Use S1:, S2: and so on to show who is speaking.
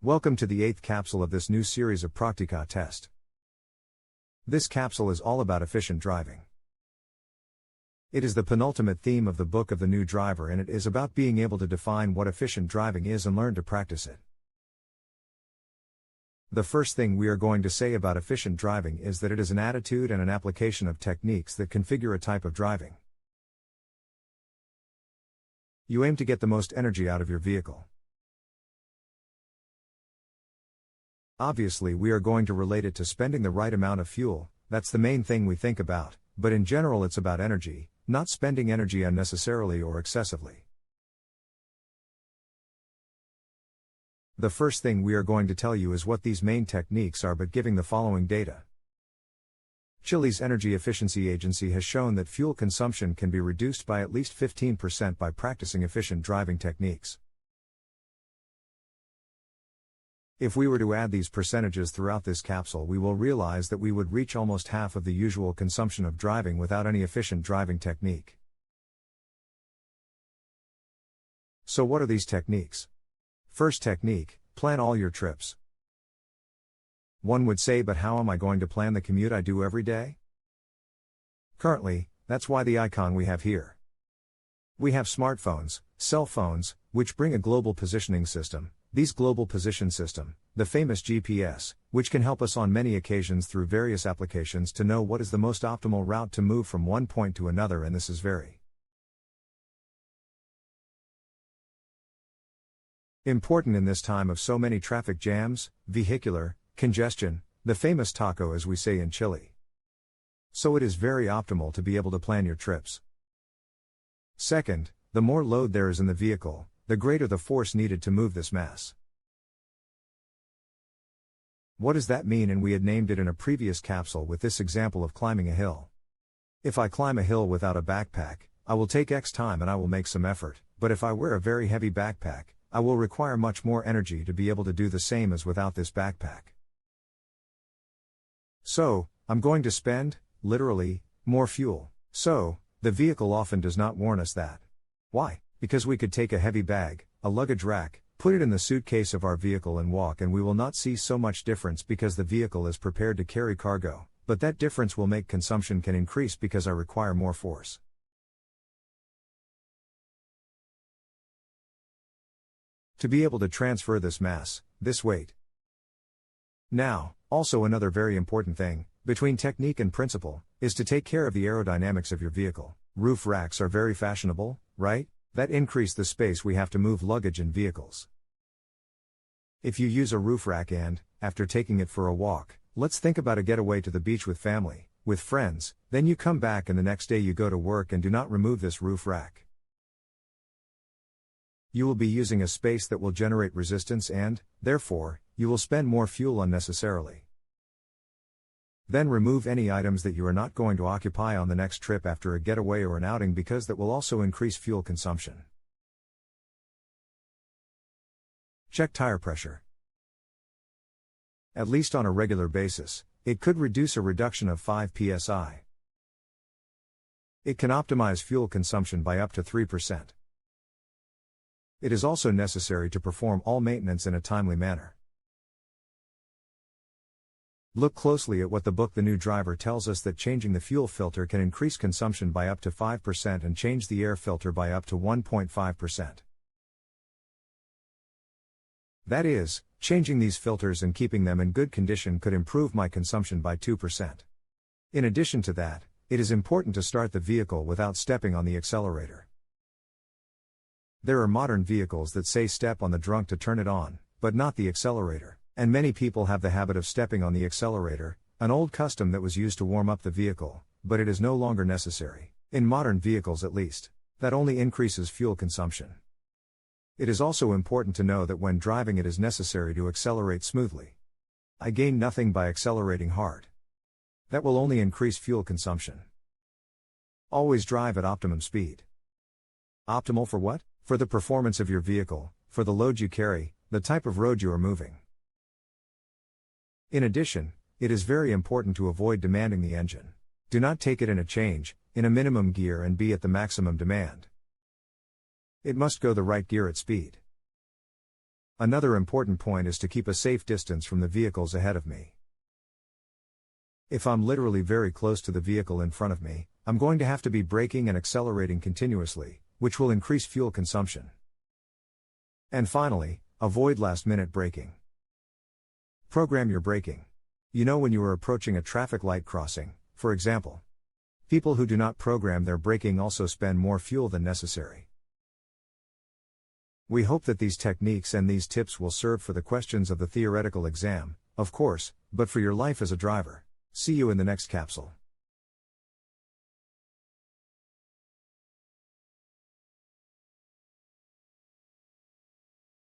S1: Welcome to the 8th capsule of this new series of Practica Test. This capsule is all about efficient driving. It is the penultimate theme of the book of the new driver, and it is about being able to define what efficient driving is and learn to practice it. The first thing we are going to say about efficient driving is that it is an attitude and an application of techniques that configure a type of driving. You aim to get the most energy out of your vehicle. Obviously, we are going to relate it to spending the right amount of fuel. That's the main thing we think about, but in general it's about energy, not spending energy unnecessarily or excessively. The first thing we are going to tell you is what these main techniques are, but giving the following data. Chile's Energy Efficiency Agency has shown that fuel consumption can be reduced by at least 15% by practicing efficient driving techniques. If we were to add these percentages throughout this capsule, we will realize that we would reach almost half of the usual consumption of driving without any efficient driving technique. So what are these techniques? First technique, plan all your trips. One would say, but how am I going to plan the commute I do every day? Currently, that's why the icon we have here. We have smartphones, cell phones, which bring a global positioning system. These global position system, the famous GPS, which can help us on many occasions through various applications to know what is the most optimal route to move from one point to another, and this is very important in this time of so many traffic jams, vehicular congestion, the famous taco as we say in Chile. So it is very optimal to be able to plan your trips. Second, the more load there is in the vehicle, the greater the force needed to move this mass. What does that mean? And we had named it in a previous capsule with this example of climbing a hill. If I climb a hill without a backpack, I will take X time and I will make some effort, but if I wear a very heavy backpack, I will require much more energy to be able to do the same as without this backpack. So, I'm going to spend, literally, more fuel. So, the vehicle often does not warn us that. Why? Because we could take a heavy bag, a luggage rack, put it in the suitcase of our vehicle and walk, and we will not see so much difference because the vehicle is prepared to carry cargo, but that difference will make consumption can increase because I require more force. To be able to transfer this mass, this weight. Now, also another very important thing, between technique and principle, is to take care of the aerodynamics of your vehicle. Roof racks are very fashionable, right? That increase the space we have to move luggage in vehicles. If you use a roof rack and, after taking it for a walk, let's think about a getaway to the beach with family, with friends, then you come back and the next day you go to work and do not remove this roof rack. You will be using a space that will generate resistance and, therefore, you will spend more fuel unnecessarily. Then remove any items that you are not going to occupy on the next trip after a getaway or an outing, because that will also increase fuel consumption. Check tire pressure. At least on a regular basis, it could reduce a reduction of 5 psi. It can optimize fuel consumption by up to 3%. It is also necessary to perform all maintenance in a timely manner. Look closely at what the book The New Driver tells us, that changing the fuel filter can increase consumption by up to 5% and change the air filter by up to 1.5%. That is, changing these filters and keeping them in good condition could improve my consumption by 2%. In addition to that, it is important to start the vehicle without stepping on the accelerator. There are modern vehicles that say step on the trunk to turn it on, but not the accelerator. And many people have the habit of stepping on the accelerator, an old custom that was used to warm up the vehicle, but it is no longer necessary, in modern vehicles at least. That only increases fuel consumption. It is also important to know that when driving it is necessary to accelerate smoothly. I gain nothing by accelerating hard. That will only increase fuel consumption. Always drive at optimum speed. Optimal for what? For the performance of your vehicle, for the load you carry, the type of road you are moving. In addition, it is very important to avoid demanding the engine. Do not take it in a change, in a minimum gear and be at the maximum demand. It must go the right gear at speed. Another important point is to keep a safe distance from the vehicles ahead of me. If I'm literally very close to the vehicle in front of me, I'm going to have to be braking and accelerating continuously, which will increase fuel consumption. And finally, avoid last-minute braking. Program your braking. You know when you are approaching a traffic light crossing, for example. People who do not program their braking also spend more fuel than necessary. We hope that these techniques and these tips will serve for the questions of the theoretical exam, of course, but for your life as a driver. See you in the next capsule.